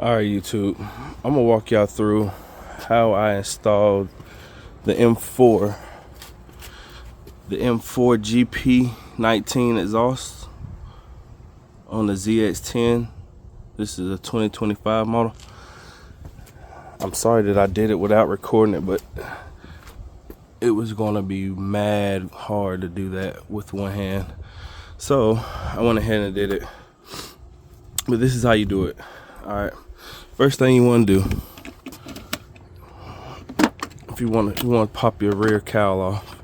Alright, YouTube, I'm gonna walk y'all through how I installed the M4 GP19 Exhaust on the ZX-10. This is a 2025 model. I'm sorry that I did it without recording it, but it was gonna be mad hard to do that with one hand. So I went ahead and did it. But this is how you do it. Alright. First thing you want to do, if you want to pop your rear cowl off.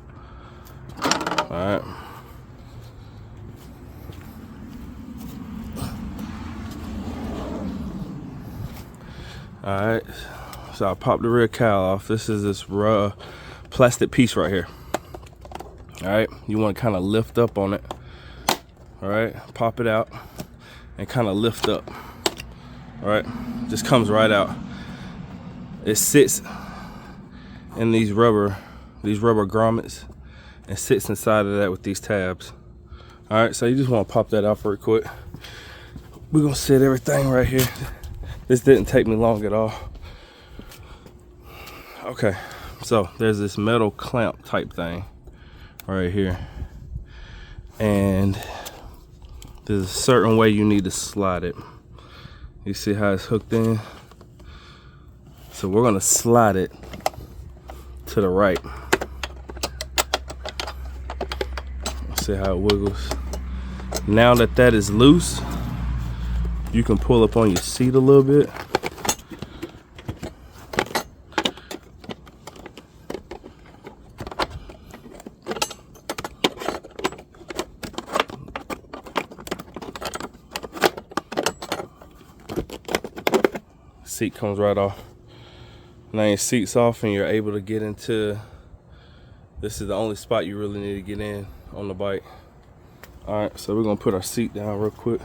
All right, so I pop the rear cowl off. This is this raw plastic piece right here. All right, you want to kind of lift up on it. All right, pop it out and kind of lift up. All right, just comes right out. It sits in these rubber grommets and sits inside of that with these tabs. All right, so you just want to pop that off real quick. We're gonna set everything right here. This didn't take me long at all. Okay, so there's this metal clamp type thing right here, and there's a certain way you need to slide it. You see how it's hooked in? So we're gonna slide it to the right. See how it wiggles. Now that that is loose, you can pull up on your seat a little bit. Seat comes right off. Now your seat's off and you're able to get into, this is the only spot you really need to get in on the bike. All right, so we're gonna put our seat down real quick.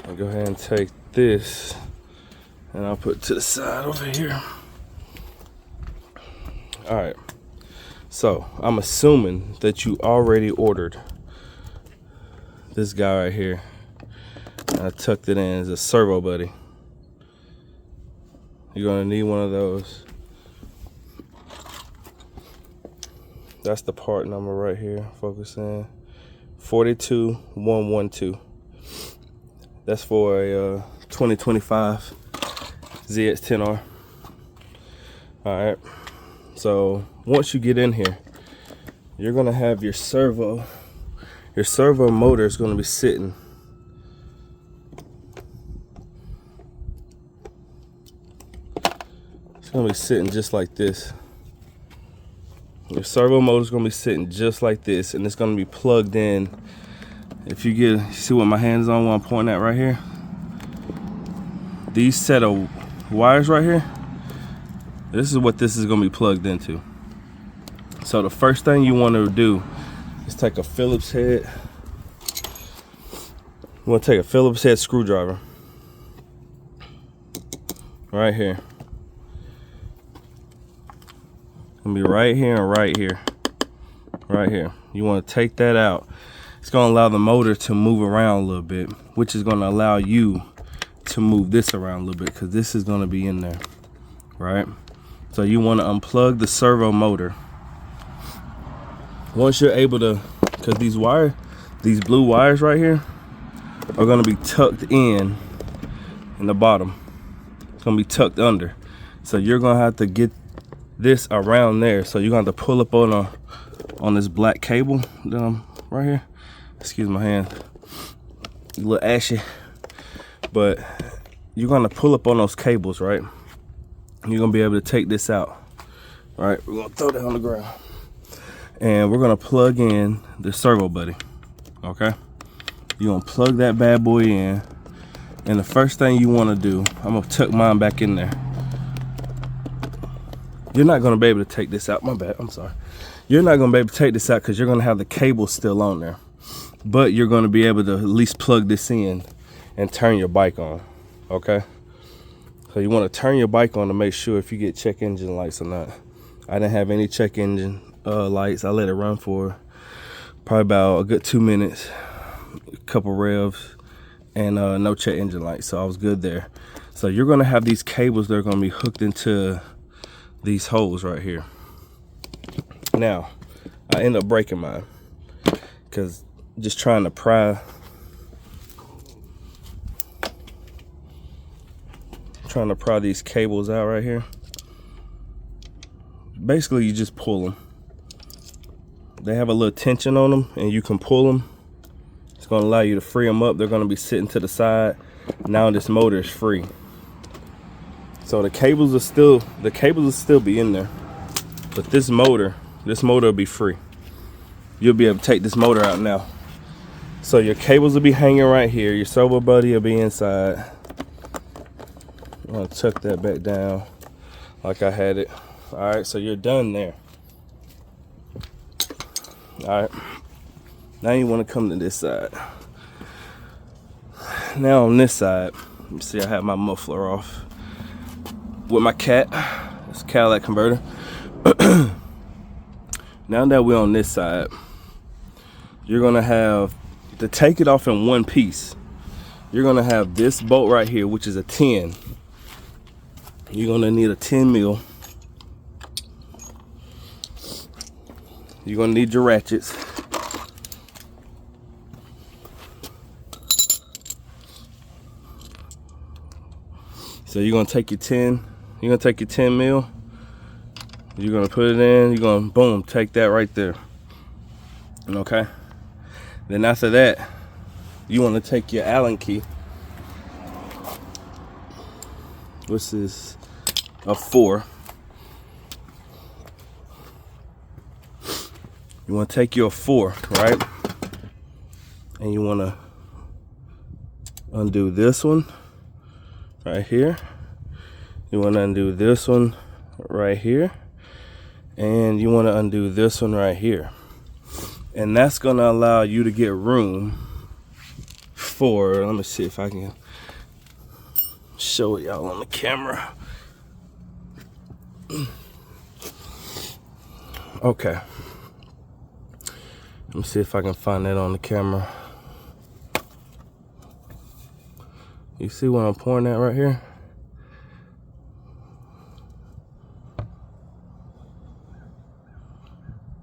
I'll go ahead and take this and I'll put it to the side over here. All right. So I'm assuming that you already ordered this guy right here. I tucked it in as a Servo Buddy. You're gonna need one of those. That's the part number right here. Focus in. 42112. That's for a 2025 ZX-10R. All right. So once you get in here, you're gonna have your servo motor is gonna be sitting just like this. Your servo motor is gonna be sitting just like this, and it's gonna be plugged in. If you see what my hand is on, what I'm pointing at right here, these set of wires right here, this is what this is gonna be plugged into. So the first thing you want to do is take a Phillips head. You want to take a Phillips head screwdriver right here. It's gonna be right here and right here. Right here. You want to take that out. It's gonna allow the motor to move around a little bit, which is gonna allow you to move this around a little bit, because this is gonna be in there, right? So you want to unplug the servo motor. Once you're able to, because these blue wires right here are going to be tucked in the bottom. It's going to be tucked under. So you're going to have to get this around there. So you're going to have to pull up on this black cable right here. Excuse my hand. A little ashy. But you're going to pull up on those cables, right? You're going to be able to take this out. All right, we're going to throw that on the ground. And we're gonna plug in the Servo Buddy. Okay, you're gonna plug that bad boy in, and the first thing you want to do, I'm gonna tuck mine back in there. You're not gonna be able to take this out. My bad, I'm sorry. You're not gonna be able to take this out because you're gonna have the cable still on there, but you're gonna be able to at least plug this in and turn your bike on. Okay, so you want to turn your bike on to make sure if you get check engine lights or not. I didn't have any check engine lights. I let it run for probably about a good 2 minutes, a couple revs, and no check engine light, so I was good there. So you're gonna have these cables that are gonna be hooked into these holes right here. Now, I end up breaking mine because just trying to pry these cables out right here. Basically, you just pull them. They have a little tension on them, and you can pull them. It's going to allow you to free them up. They're going to be sitting to the side. Now this motor is free. So the cables will still be in there, but this motor will be free. You'll be able to take this motor out now. So your cables will be hanging right here. Your Servo Buddy will be inside. I'm gonna tuck that back down like I had it. All right, so you're done there. All right, now you want to come to this side. Now on this side, you see I have my muffler off with my cat. It's a Catalytic converter. Now that we're on this side, you're gonna have to take it off in one piece. You're gonna have this bolt right here, which is a 10. You're gonna need a 10 mil. You're gonna need your ratchets. So you're gonna take your 10. You're gonna take your 10 mil. You're gonna put it in. You're gonna boom, take that right there. Okay. Then after that, you want to take your Allen key, which is a 4. You want to take your 4, right? And you want to undo this one right here. You want to undo this one right here. And you want to undo this one right here. And that's going to allow you to get room for, let me see if I can show y'all on the camera. Okay. Let me see if I can find that on the camera. You see what I'm pouring at right here?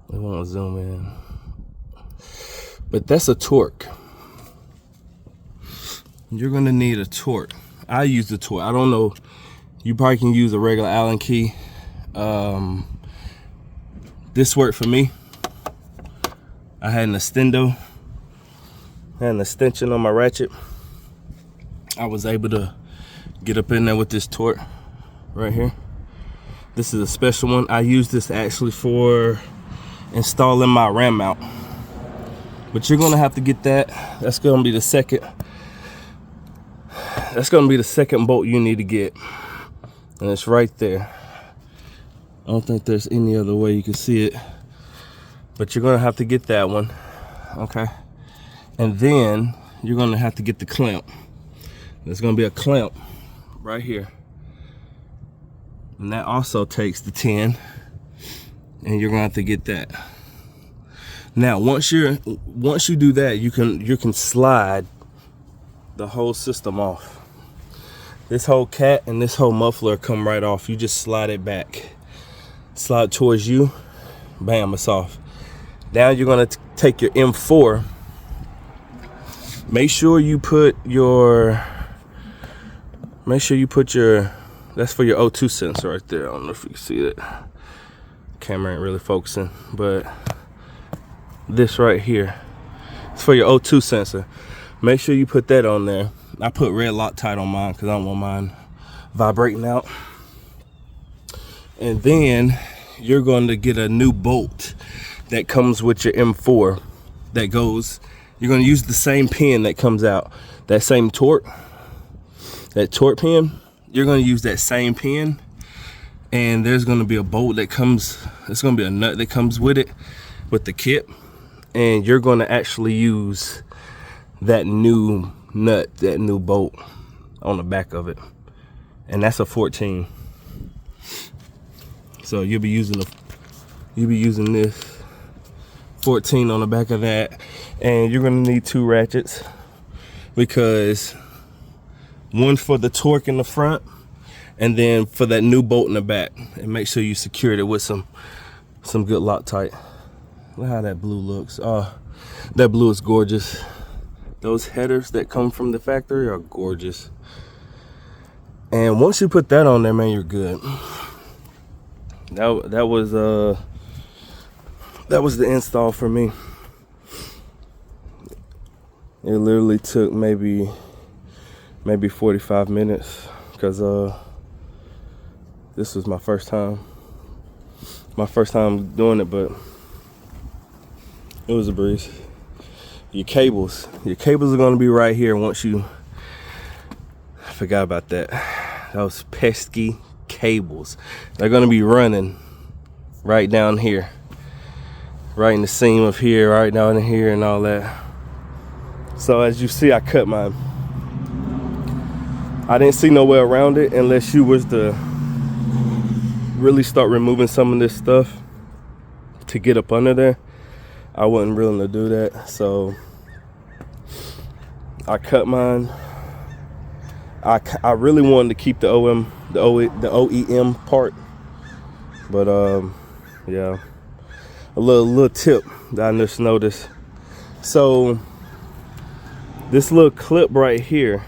We want to zoom in. But that's a torque. You're gonna need a torque. I use the torque. I don't know. You probably can use a regular Allen key. This worked for me. I had an extendo. I had an extension on my ratchet. I was able to get up in there with this torque right here. This is a special one. I use this actually for installing my ram mount. But you're gonna have to get that. That's gonna be the second. That's gonna be the second bolt you need to get, and it's right there. I don't think there's any other way you can see it, but you're gonna have to get that one, okay? And then you're gonna have to get the clamp. There's gonna be a clamp right here, and that also takes the 10, and you're gonna have to get that. Now, once you do that, you can slide the whole system off. This whole cat and this whole muffler come right off. You just slide it back, slide towards you, bam, it's off. Now you're gonna take your M4. Make sure you put your. That's for your O2 sensor right there. I don't know if you can see it. Camera ain't really focusing, but this right here, it's for your O2 sensor. Make sure you put that on there. I put red Loctite on mine because I don't want mine vibrating out. And then you're going to get a new bolt that comes with your M4 that goes, you're going to use the same pin that comes out, that same torque, that torque pin. You're going to use that same pin, and there's going to be a bolt that comes, it's going to be a nut that comes with it, with the kit. And you're going to actually use that new nut, that new bolt on the back of it, and that's a 14. So you'll be using you'll be using this 14 on the back of that, and you're gonna need 2 ratchets, because one for the torque in the front and then for that new bolt in the back, and make sure you secured it with some good Loctite. Look how that blue looks. Oh, that blue is gorgeous. Those headers that come from the factory are gorgeous. And once you put that on there, man, you're good. That was the install for me. It literally took maybe 45 minutes, because this was my first time doing it, but it was a breeze. Your cables are going to be right here. Once you, I forgot about that, those pesky cables, they're going to be running right down here, right in the seam of here, right down in here and all that. So as you see, I cut mine. I didn't see no way around it unless you was to really start removing some of this stuff to get up under there. I wasn't willing to do that, so I cut mine. I really wanted to keep the OEM part, but yeah, a little tip that I just noticed. So this little clip right here,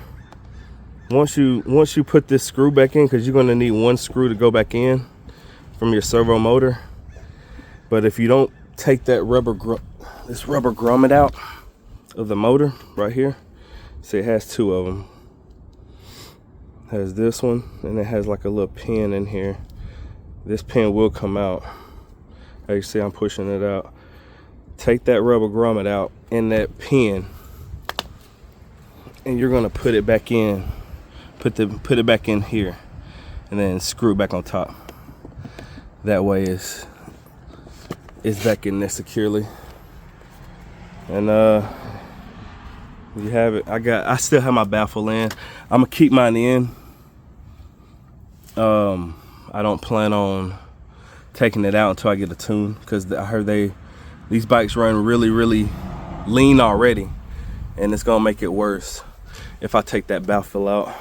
once you put this screw back in, because you're going to need 1 screw to go back in from your servo motor, but if you don't take that rubber grommet out of the motor right here, see, it has 2 of them. It has this one, and it has like a little pin in here. This pin will come out. As you see, I'm pushing it out. Take that rubber grommet out in that pin, and you're gonna put it back in. Put it back in here, and then screw it back on top. That way it's back in there securely. And you have it. I still have my baffle in. I'm gonna keep mine in. I don't plan on taking it out until I get a tune, because I heard these bikes run really lean already, and it's gonna make it worse if I take that baffle out.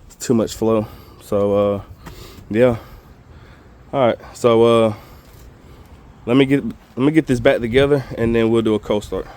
It's too much flow. So yeah. All right, so let me get this back together, and then we'll do a cold start.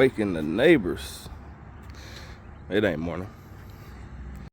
waking the neighbors. It ain't morning.